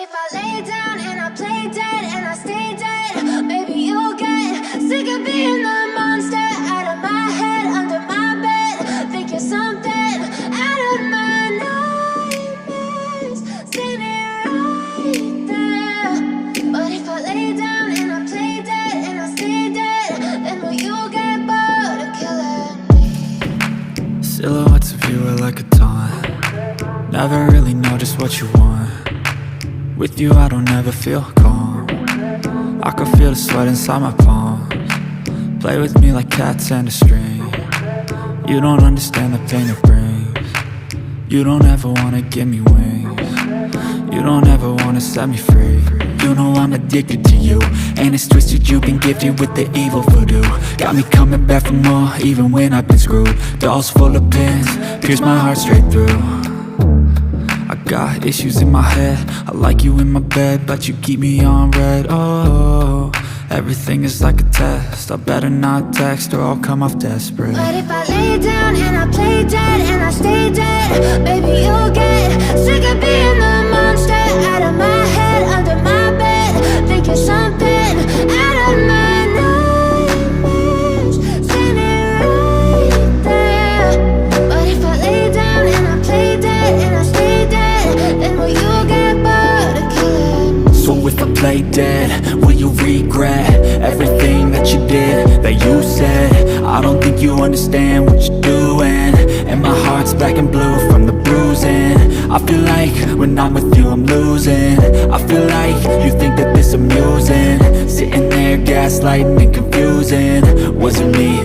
if I lay down and I play dead and I stay dead, maybe you'll get sick of being the monster out of my head, under my bed. Think you're something out of my nightmares, standing right there. But if I lay down and I play dead and I stay dead, then will you get bored of killing me? Silhouettes of you are like a taunt. Never really know just what you want. With you I don't ever feel calm. I can feel the sweat inside my palms. Play with me like cats and a string. You don't understand the pain it brings. You don't ever wanna give me wings. You don't ever wanna set me free. You know I'm addicted to you, and it's twisted, you've been gifted with the evil voodoo. Got me coming back for more, even when I've been screwed. Dolls full of pins, pierce my heart straight through. I got issues in my head, I like you in my bed, but you keep me on red. Oh, everything is like a test, I better not text or I'll come off desperate. But if I lay down and I play dead and I stay dead, maybe you'll get sick of being the monster out of my head, under my bed. Think you're something out of my nightmares, standing right there. But if I lay down and I play dead and I stay dead, then will you get bored of killing me? So if I play dead, will you regret everything that you did, that you said? I don't think you understand what you're doing, and my heart's black and blue from the bruising. I feel like when I'm with you I'm losing. I feel like you think that this amusing, sitting there gaslighting and confusing. Was it me?